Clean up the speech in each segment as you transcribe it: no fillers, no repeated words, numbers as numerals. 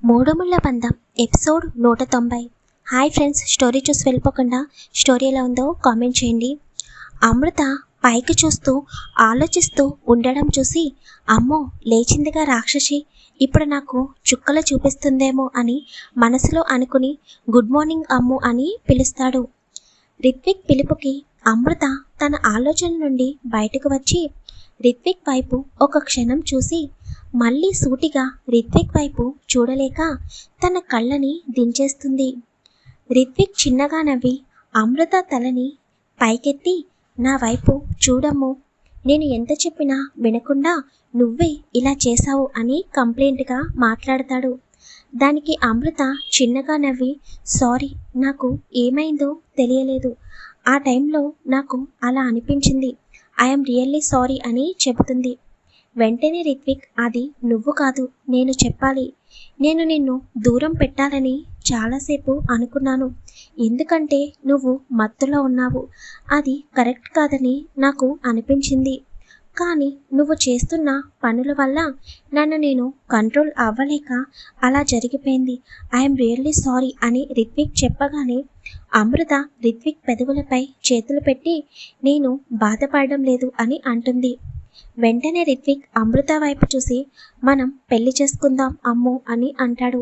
మూడుముళ్ళ బంధం episode 190. Hi friends, story చూసి వెళ్ళిపోకుండా స్టోరీ ఎలా ఉందో కామెంట్ చేయండి. అమృత పైకి చూస్తూ ఆలోచిస్తూ ఉండడం చూసి, అమ్మో లేచిందిగా రాక్షసి, ఇప్పుడు నాకు చుక్కలు చూపిస్తుందేమో అని మనసులో అనుకుని గుడ్ మార్నింగ్ అమ్ము అని పిలుస్తాడు. రిత్విక్ పిలుపుకి అమృత తన ఆలోచన నుండి బయటకు వచ్చి రిత్విక్ వైపు ఒక క్షణం చూసి మళ్ళీ సూటిగా రిత్విక్ వైపు చూడలేక తన కళ్ళని దించేస్తుంది. రిత్విక్ చిన్నగా నవ్వి అమృత తలని పైకెత్తి, నా వైపు చూడమ్ము, నేను ఎంత చెప్పినా వినకుండా నువ్వే ఇలా చేశావు అని కంప్లైంట్గా మాట్లాడతాడు. దానికి అమృత చిన్నగా నవ్వి, సారీ, నాకు ఏమైందో తెలియలేదు, ఆ టైంలో నాకు అలా అనిపించింది, ఐఎమ్ రియల్లీ సారీ అని చెబుతుంది. వెంటనే రిత్విక్, అది నువ్వు కాదు, నేను చెప్పాలి. నేను నిన్ను దూరం పెట్టాలని చాలాసేపు అనుకున్నాను, ఎందుకంటే నువ్వు మత్తులో ఉన్నావు, అది కరెక్ట్ కాదని నాకు అనిపించింది. కానీ నువ్వు చేస్తున్న పనుల వల్ల నన్ను నేను కంట్రోల్ అవ్వలేక అలా జరిగిపోయింది, ఐఎమ్ రియల్లీ సారీ అని రిత్విక్ చెప్పగానే అమృత రిత్విక్ పెదవులపై చేతులు పెట్టి, నేను బాధపడడం లేదు అని అంటుంది. వెంటనే రిత్విక్ అమృత వైపు చూసి, మనం పెళ్లి చేసుకుందాం అమ్ము అని అంటాడు.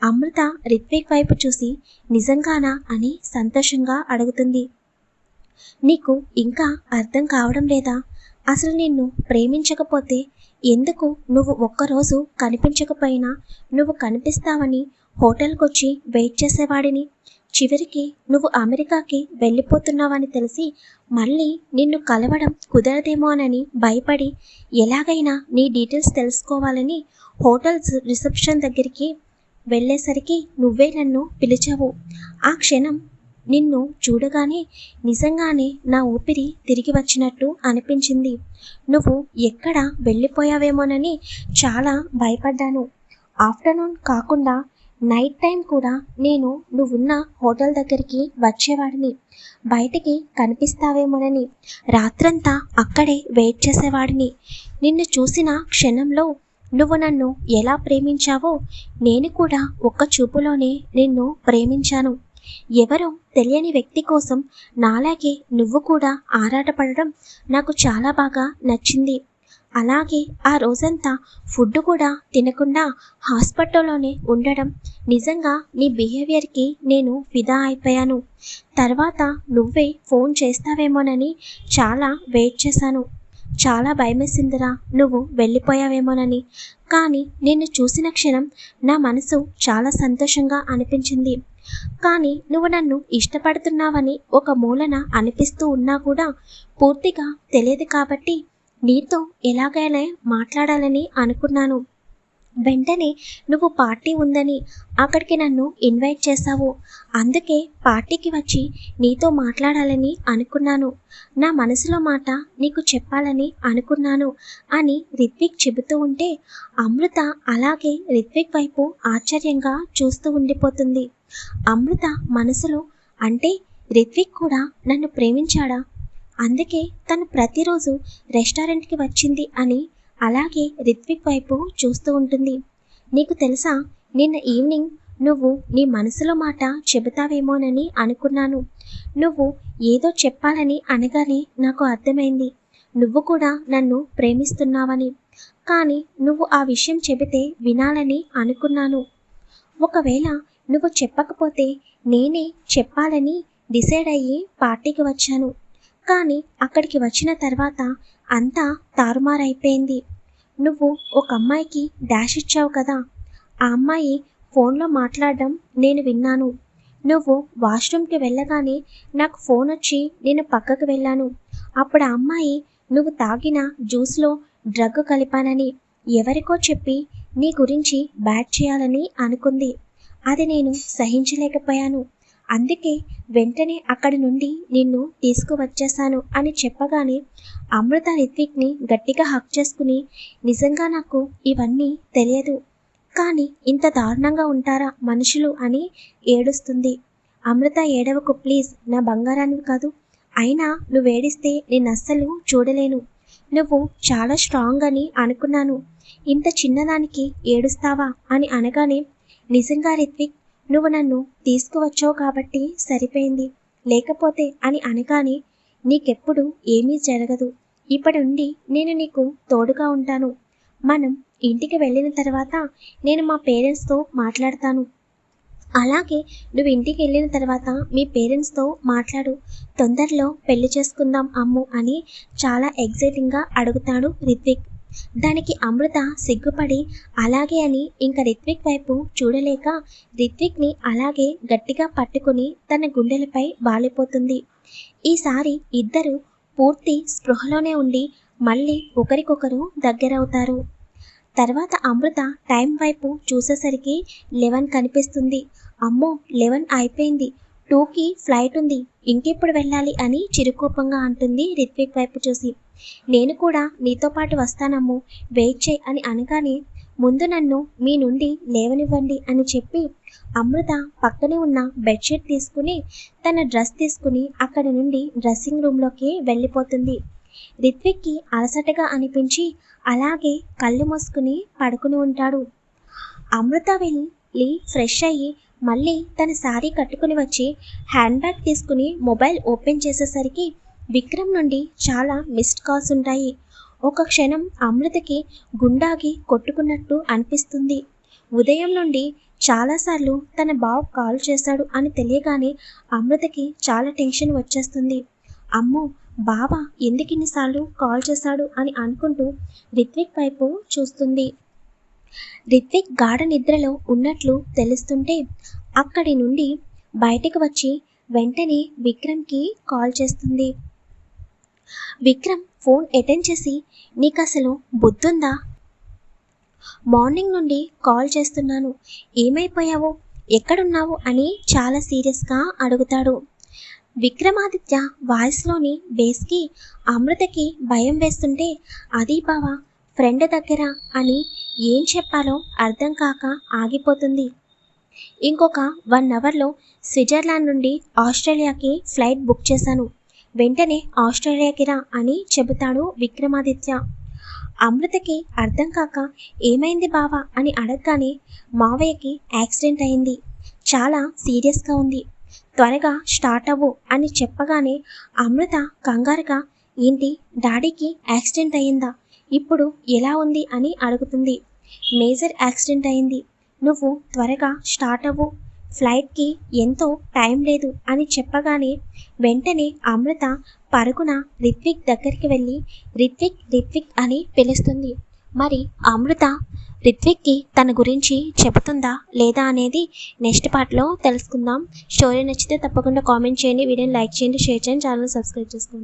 అమృత రిత్విక్ వైపు చూసి, నిజంగానా అని సంతోషంగా అడుగుతుంది. నీకు ఇంకా అర్థం కావడం లేదా? అసలు నిన్ను ప్రేమించకపోతే ఎందుకు నువ్వు ఒక్కరోజు కనిపించకపోయినా నువ్వు కనిపిస్తావని హోటల్కొచ్చి వెయిట్ చేసేవాడిని, చివరికి నువ్వు అమెరికాకి వెళ్ళిపోతున్నావని తెలిసి మళ్ళీ నిన్ను కలవడం కుదరదేమోనని భయపడి ఎలాగైనా నీ డీటెయిల్స్ తెలుసుకోవాలని హోటల్స్ రిసెప్షన్ దగ్గరికి వెళ్ళేసరికి నువ్వే నన్ను పిలిచావు. ఆ క్షణం నిన్ను చూడగానే నిజంగానే నా ఊపిరి తిరిగి వచ్చినట్టు అనిపించింది. నువ్వు ఎక్కడ వెళ్ళిపోయావేమోనని చాలా భయపడ్డాను. ఆఫ్టర్నూన్ కాకుండా నైట్ టైం కూడా నేను నువ్వున్న హోటల్ దగ్గరికి వచ్చేవాడిని, బయటికి కనిపిస్తావేమోనని రాత్రంతా అక్కడే వెయిట్ చేసేవాడిని. నిన్ను చూసిన క్షణంలో నువ్వు నన్ను ఎలా ప్రేమించావో నేను కూడా ఒక్క చూపులోనే నిన్ను ప్రేమించాను. ఎవరో తెలియని వ్యక్తి కోసం నాలాగే నువ్వు కూడా ఆరాటపడడం నాకు చాలా బాగా నచ్చింది. అలాగే ఆ రోజంతా ఫుడ్ కూడా తినకుండా హాస్పిటల్లోనే ఉండడం, నిజంగా నీ బిహేవియర్కి నేను ఫిదా అయిపోయాను. తర్వాత నువ్వే ఫోన్ చేస్తావేమోనని చాలా వెయిట్ చేశాను. చాలా భయమేసిందిరా నువ్వు వెళ్ళిపోయావేమోనని. కానీ నిన్ను చూసిన క్షణం నా మనసు చాలా సంతోషంగా అనిపించింది. కానీ నువ్వు నన్ను ఇష్టపడుతున్నావని ఒక మూలన అనిపిస్తూ ఉన్నా కూడా పూర్తిగా తెలియదు కాబట్టి నీతో ఎలాగైనా మాట్లాడాలని అనుకున్నాను. వెంటనే నువ్వు పార్టీ ఉందని అక్కడికి నన్ను ఇన్వైట్ చేశావు, అందుకే పార్టీకి వచ్చి నీతో మాట్లాడాలని అనుకున్నాను. నా మనసులో మాట నీకు చెప్పాలని అనుకున్నాను అని రిత్విక్ చెబుతూ ఉంటే అమృత అలాగే రిత్విక్ వైపు ఆశ్చర్యంగా చూస్తూ ఉండిపోతుంది. అమృత మనసులో, అంటే రిత్విక్ కూడా నన్ను ప్రేమించాడా, అందుకే తను ప్రతిరోజు రెస్టారెంట్కి వచ్చింది అని అలాగే రిత్విక్ వైపు చూస్తూ ఉంటుంది. నీకు తెలుసా, నిన్న ఈవినింగ్ నువ్వు నీ మనసులో మాట చెబుతావేమోనని అనుకున్నాను. నువ్వు ఏదో చెప్పాలని అనగానే నాకు అర్థమైంది నువ్వు కూడా నన్ను ప్రేమిస్తున్నావని. కానీ నువ్వు ఆ విషయం చెబితే వినాలని అనుకున్నాను. ఒకవేళ నువ్వు చెప్పకపోతే నేనే చెప్పాలని డిసైడ్ అయ్యి పార్టీకి వచ్చాను. కానీ అక్కడికి వచ్చిన తర్వాత అంతా తారుమారైపోయింది. నువ్వు ఒక అమ్మాయికి డాష్ ఇచ్చావు కదా, ఆ అమ్మాయి ఫోన్లో మాట్లాడడం నేను విన్నాను. నువ్వు వాష్రూమ్కి వెళ్ళగానే నాకు ఫోన్ వచ్చి నేను పక్కకు వెళ్ళాను. అప్పుడు ఆ అమ్మాయి నువ్వు తాగిన జ్యూస్లో డ్రగ్ కలిపానని ఎవరికో చెప్పి నీ గురించి బ్యాడ్ చేయాలని అనుకుంది. అది నేను సహించలేకపోయాను, అందుకే వెంటనే అక్కడి నుండి నిన్ను తీసుకువచ్చేశాను అని చెప్పగానే అమృత రిత్విక్ని గట్టిగా హక్ చేసుకుని, నిజంగా నాకు ఇవన్నీ తెలియదు, కానీ ఇంత దారుణంగా ఉంటారా మనుషులు అని ఏడుస్తుంది. అమృత, ఏడవకు ప్లీజ్, నా బంగారానివి కాదు, అయినా నువ్వు ఏడిస్తే నేను అస్సలు చూడలేను, నువ్వు చాలా స్ట్రాంగ్ అని అనుకున్నాను, ఇంత చిన్నదానికి ఏడుస్తావా అని అనగానే నిజంగా రిత్విక్, నువ్వు నన్ను తీసుకువచ్చావు కాబట్టి సరిపోయింది, లేకపోతే అని అనగానే నీకెప్పుడు ఏమీ జరగదు. ఇప్పటి నుండి నేను నీకు తోడుగా ఉంటాను. మనం ఇంటికి వెళ్ళిన తర్వాత నేను మా పేరెంట్స్తో మాట్లాడతాను. అలాగే నువ్వు ఇంటికి వెళ్ళిన తర్వాత మీ పేరెంట్స్తో మాట్లాడు. తొందరలో పెళ్లి చేసుకుందాం అమ్ము అని చాలా ఎగ్జైటింగ్గా అడుగుతాడు రిత్విక్. దానికి అమృత సిగ్గుపడి అలాగే అని ఇంకా రిత్విక్ వైపు చూడలేక రిత్విక్ని అలాగే గట్టిగా పట్టుకుని తన గుండెలపై వాలిపోతుంది. ఈసారి ఇద్దరు పూర్తి స్పృహలోనే ఉండి మళ్ళీ ఒకరికొకరు దగ్గరవుతారు. తర్వాత అమృత టైం వైపు చూసేసరికి 11 కనిపిస్తుంది. అమ్మో 11 అయిపోయింది, 2కి ఫ్లైట్ ఉంది, ఇంకెప్పుడు వెళ్ళాలి అని చిరుకోపంగా అంటుంది రిత్విక్ వైపు చూసి. నేను కూడా నీతో పాటు వస్తానమ్ము, వెయిట్ చేయి అని అనగానే ముందు నన్ను మీ నుండి లేవనివ్వండి అని చెప్పి అమృత పక్కనే ఉన్న బెడ్షీట్ తీసుకుని తన డ్రెస్ తీసుకుని అక్కడి నుండి డ్రెస్సింగ్ రూమ్లోకి వెళ్ళిపోతుంది. రిత్విక్కి అలసటగా అనిపించి అలాగే కళ్ళు మూసుకుని పడుకుని ఉంటాడు. అమృత వెళ్ళి ఫ్రెష్ అయ్యి మళ్ళీ తన శారీ కట్టుకుని వచ్చి హ్యాండ్ బ్యాగ్ తీసుకుని మొబైల్ ఓపెన్ చేసేసరికి విక్రమ్ నుండి చాలా మిస్డ్ కాల్స్ ఉంటాయి. ఒక క్షణం అమృతకి గుండాగి కొట్టుకున్నట్టు అనిపిస్తుంది. ఉదయం నుండి చాలాసార్లు తన బావ కాల్ చేశాడు అని తెలియగానే అమృతకి చాలా టెన్షన్ వచ్చేస్తుంది. అమ్మో, బావ ఎందుకిన్నిసార్లు కాల్ చేశాడు అని అనుకుంటూ రిత్విక్ వైపు చూస్తుంది. రిత్విక్ గాఢ నిద్రలో ఉన్నట్లు తెలుస్తుంటే అక్కడి నుండి బయటకు వచ్చి వెంటనే విక్రమ్కి కాల్ చేస్తుంది. విక్రమ్ ఫోన్ అటెండ్ చేసి నీకు అసలు బుద్ధుందా? మార్నింగ్ నుండి కాల్ చేస్తున్నాను, ఏమైపోయావు, ఎక్కడున్నావు అని చాలా సీరియస్గా అడుగుతాడు. విక్రమాదిత్య వాయిస్లోని బేస్కి అమృతకి భయం వేస్తుంటే అది బావా ఫ్రెండ్ దగ్గర అని ఏం చెప్పాలో అర్థం కాక ఆగిపోతుంది. ఇంకొక 1 అవర్లో స్విట్జర్లాండ్ నుండి ఆస్ట్రేలియాకి ఫ్లైట్ బుక్ చేశాను, వెంటనే ఆస్ట్రేలియాకి రా అని చెబుతాడు విక్రమాదిత్య. అమృతకి అర్థం కాక ఏమైంది బావా అని అడగగానే మావయ్యకి యాక్సిడెంట్ అయింది, చాలా సీరియస్గా ఉంది, త్వరగా స్టార్ట్ అవ్వు అని చెప్పగానే అమృత కంగారుగా ఏంటి డాడీకి యాక్సిడెంట్ అయ్యిందా, ఇప్పుడు ఎలా ఉంది అని అడుగుతుంది. మేజర్ యాక్సిడెంట్ అయింది, నువ్వు త్వరగా స్టార్ట్ అవ్వు, ఫ్లైట్కి ఎంతో టైం లేదు అని చెప్పగానే వెంటనే అమృత పరుగున రిత్విక్ దగ్గరికి వెళ్ళి రిత్విక్ రిత్విక్ అని పిలుస్తుంది. మరి అమృత రిత్విక్కి తన గురించి చెబుతుందా లేదా అనేది నెక్స్ట్ పార్ట్లో తెలుసుకుందాం. స్టోరీ నచ్చితే తప్పకుండా కామెంట్ చేయండి, వీడియోని లైక్ చేయండి, షేర్ చేయండి, ఛానల్ సబ్స్క్రైబ్ చేసుకోండి.